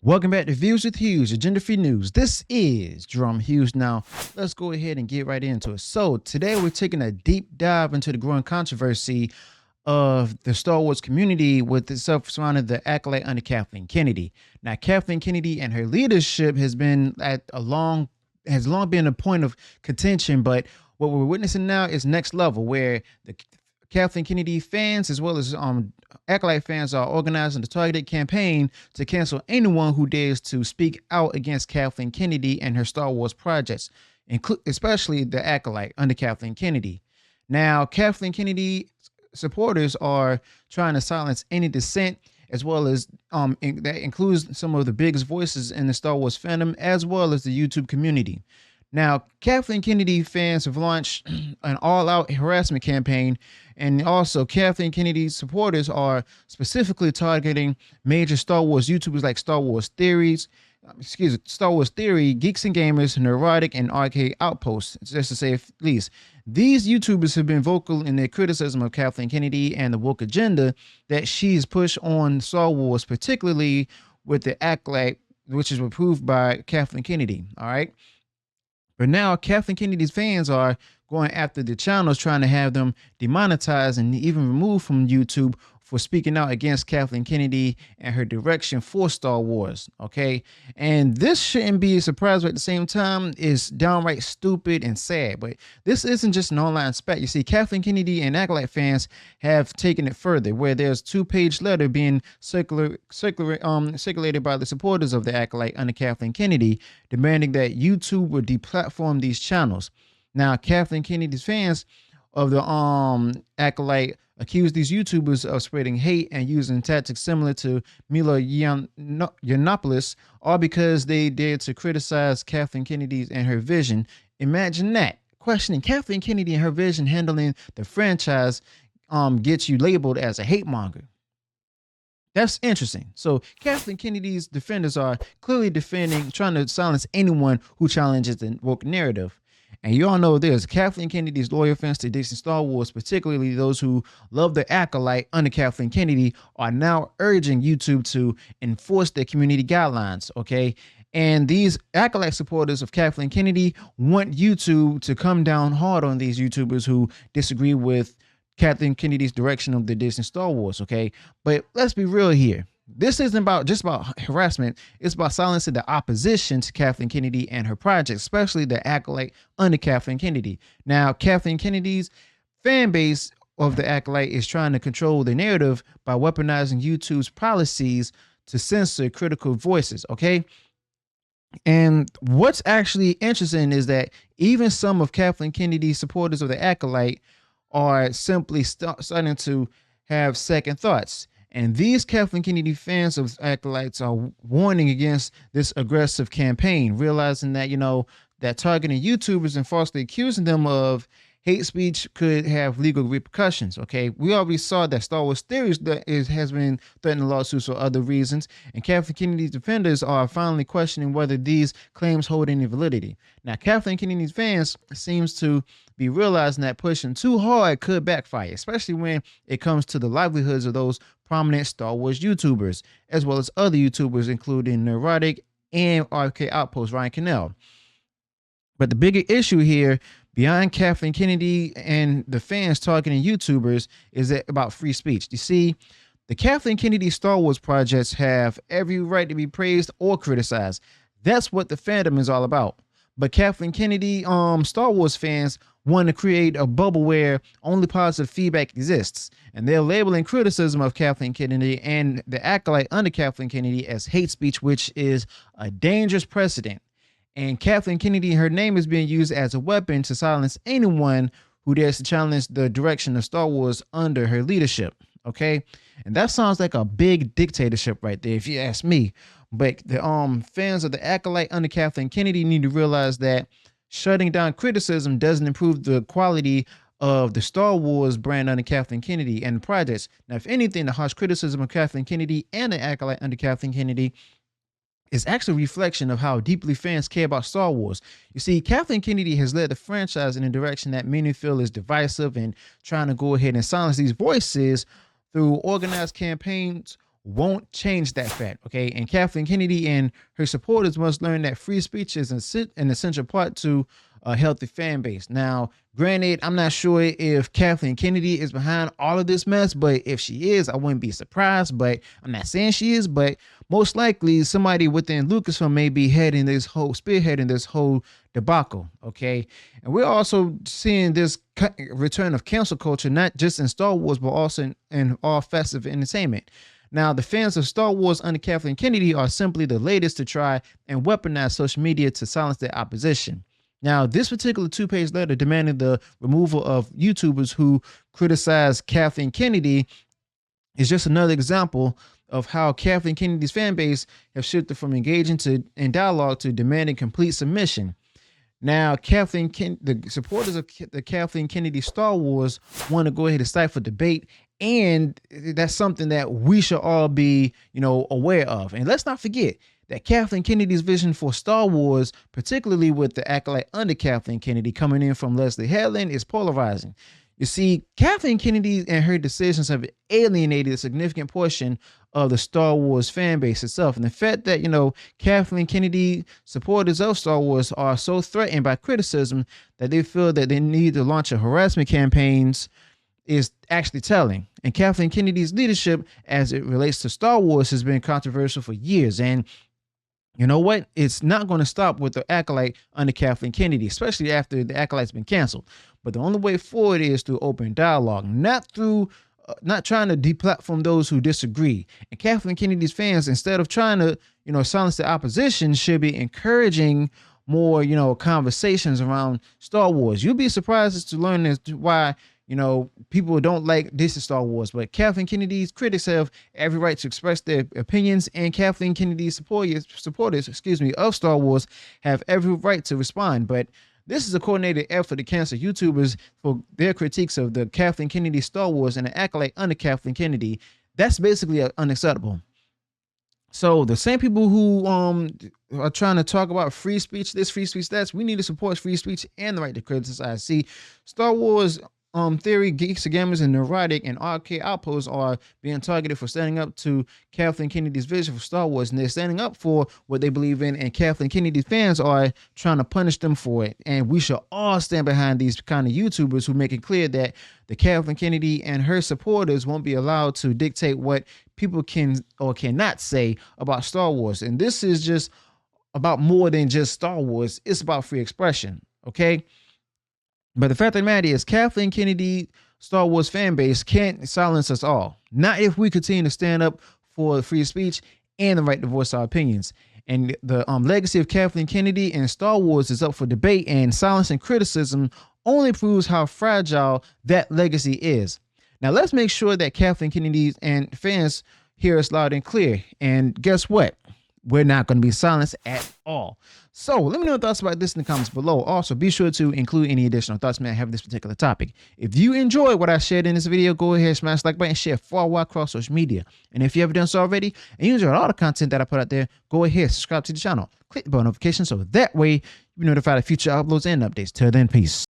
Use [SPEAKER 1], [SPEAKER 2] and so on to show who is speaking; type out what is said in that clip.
[SPEAKER 1] Welcome back to Views with Hughes, Agenda Free News. This is Jerome Hughes. Now, let's go ahead and get right into it. So, today we're taking a deep dive into the growing controversy of the Star Wars community with itself surrounding the acolyte under Kathleen Kennedy. Now, Kathleen Kennedy and her leadership has long been a point of contention, but what we're witnessing now is next level, where the Kathleen Kennedy fans, as well as acolyte fans, are organizing a targeted campaign to cancel anyone who dares to speak out against Kathleen Kennedy and her Star Wars projects, especially the acolyte under Kathleen Kennedy. Now, Kathleen Kennedy supporters are trying to silence any dissent, as well as that includes some of the biggest voices in the Star Wars fandom, as well as the YouTube community. Now, Kathleen Kennedy fans have launched an all-out harassment campaign, and also Kathleen Kennedy supporters are specifically targeting major Star Wars YouTubers like Star Wars Theory, Geeks and Gamers, Neurotic, and Arcade Outpost, just to say at least. These YouTubers have been vocal in their criticism of Kathleen Kennedy and the woke agenda that she's pushed on Star Wars, particularly with the Acolyte, which is approved by Kathleen Kennedy. All right. But now Kathleen Kennedy's fans are going after the channels, trying to have them demonetized and even removed from YouTube for speaking out against Kathleen Kennedy and her direction for Star Wars. Okay. And this shouldn't be a surprise, but at the same time is downright stupid and sad. But this isn't just an online spat. You see, Kathleen Kennedy and Acolyte fans have taken it further, where there's a 2-page letter being circulated by the supporters of the Acolyte under Kathleen Kennedy, demanding that YouTube would deplatform these channels. Now, Kathleen Kennedy's fans of the Acolyte accused these YouTubers of spreading hate and using tactics similar to Milo Yiannopoulos, all because they dared to criticize Kathleen Kennedy and her vision. Imagine that. Questioning Kathleen Kennedy and her vision handling the franchise gets you labeled as a hate monger. That's interesting. So Kathleen Kennedy's defenders are clearly trying to silence anyone who challenges the woke narrative. And you all know this, Kathleen Kennedy's loyal fans to Disney Star Wars, particularly those who love the Acolyte under Kathleen Kennedy, are now urging YouTube to enforce their community guidelines, okay? And these Acolyte supporters of Kathleen Kennedy want YouTube to come down hard on these YouTubers who disagree with Kathleen Kennedy's direction of the Disney Star Wars, okay? But let's be real here. This isn't just about harassment. It's about silencing the opposition to Kathleen Kennedy and her project, especially the Acolyte under Kathleen Kennedy. Now, Kathleen Kennedy's fan base of the Acolyte is trying to control the narrative by weaponizing YouTube's policies to censor critical voices, okay? And what's actually interesting is that even some of Kathleen Kennedy's supporters of the Acolyte are simply starting to have second thoughts. And these Kathleen Kennedy fans of Acolytes are warning against this aggressive campaign, realizing that, that targeting YouTubers and falsely accusing them of hate speech could have legal repercussions. Okay, we already saw that Star Wars Theories has been threatening lawsuits for other reasons, and Kathleen Kennedy's defenders are finally questioning whether these claims hold any validity. Now, Kathleen Kennedy's fans seems to be realizing that pushing too hard could backfire, especially when it comes to the livelihoods of those prominent Star Wars YouTubers, as well as other YouTubers, including Neurotic and Arcade Outpost Ryan Cannell. But the bigger issue here, beyond Kathleen Kennedy and the fans targeting YouTubers, is that about free speech. You see, the Kathleen Kennedy Star Wars projects have every right to be praised or criticized. That's what the fandom is all about. But Kathleen Kennedy Star Wars fans want to create a bubble where only positive feedback exists. And they're labeling criticism of Kathleen Kennedy and the Acolyte under Kathleen Kennedy as hate speech, which is a dangerous precedent. And Kathleen Kennedy, her name is being used as a weapon to silence anyone who dares to challenge the direction of Star Wars under her leadership. Okay. And that sounds like a big dictatorship right there, if you ask me. But the fans of the Acolyte under Kathleen Kennedy need to realize that shutting down criticism doesn't improve the quality of the Star Wars brand under Kathleen Kennedy and the projects. Now, if anything, the harsh criticism of Kathleen Kennedy and the Acolyte under Kathleen Kennedy is actually a reflection of how deeply fans care about Star Wars. You see, Kathleen Kennedy has led the franchise in a direction that many feel is divisive, and trying to go ahead and silence these voices through organized campaigns won't change that fact. Okay. And Kathleen Kennedy and her supporters must learn that free speech is an essential part to a healthy fan base. Now, granted, I'm not sure if Kathleen Kennedy is behind all of this mess, but if she is, I wouldn't be surprised. But I'm not saying she is, but most likely somebody within Lucasfilm may be spearheading this whole debacle. Okay. And we're also seeing this return of cancel culture, not just in Star Wars, but also in all facets of entertainment. Now, the fans of Star Wars under Kathleen Kennedy are simply the latest to try and weaponize social media to silence their opposition. Now, this particular 2-page letter demanding the removal of YouTubers who criticize Kathleen Kennedy is just another example of how Kathleen Kennedy's fan base have shifted from engaging in dialogue to demanding complete submission. Now, the supporters of the Kathleen Kennedy Star Wars want to go ahead and stifle debate, and that's something that we should all be, aware of. And let's not forget that Kathleen Kennedy's vision for Star Wars, particularly with the acolyte under Kathleen Kennedy coming in from Leslie Headland, is polarizing. You see, Kathleen Kennedy and her decisions have alienated a significant portion of the Star Wars fan base itself. And the fact that, Kathleen Kennedy supporters of Star Wars are so threatened by criticism that they feel that they need to launch harassment campaigns is actually telling. And Kathleen Kennedy's leadership as it relates to Star Wars has been controversial for years. And you know what? It's not going to stop with the acolyte under Kathleen Kennedy, especially after the acolyte's been canceled. But the only way forward is through open dialogue, not trying to deplatform those who disagree. And Kathleen Kennedy's fans, instead of trying to, silence the opposition, should be encouraging more, conversations around Star Wars. You'll be surprised as to learn as to why, people don't like this is Star Wars, but Kathleen Kennedy's critics have every right to express their opinions, and Kathleen Kennedy's supporters, of Star Wars have every right to respond. But this is a coordinated effort to cancel YouTubers for their critiques of the Kathleen Kennedy Star Wars and the acolyte under Kathleen Kennedy. That's basically unacceptable. So the same people who are trying to talk about free speech, this free speech, that, we need to support free speech and the right to criticize. See, Star Wars theory, geeks, gamers, and neurotic and arcade outposts are being targeted for standing up to Kathleen Kennedy's vision for Star Wars, and they're standing up for what they believe in, and Kathleen Kennedy's fans are trying to punish them for it. And we should all stand behind these kind of YouTubers who make it clear that the Kathleen Kennedy and her supporters won't be allowed to dictate what people can or cannot say about Star Wars. And this is just about more than just Star Wars. It's about free expression, okay? But the fact of the matter is, Kathleen Kennedy Star Wars fan base can't silence us all. Not if we continue to stand up for free speech and the right to voice our opinions. And the legacy of Kathleen Kennedy and Star Wars is up for debate, and silence and criticism only proves how fragile that legacy is. Now, let's make sure that Kathleen Kennedy and fans hear us loud and clear. And guess what? We're not going to be silenced at all. So let me know your thoughts about this in the comments below. Also, be sure to include any additional thoughts you may have on this particular topic. If you enjoyed what I shared in this video, go ahead, smash the like button, share far wide across social media. And if you haven't done so already and you enjoyed all the content that I put out there, go ahead, subscribe to the channel, click the bell notification so that way you'll be notified of future uploads and updates. Till then, peace.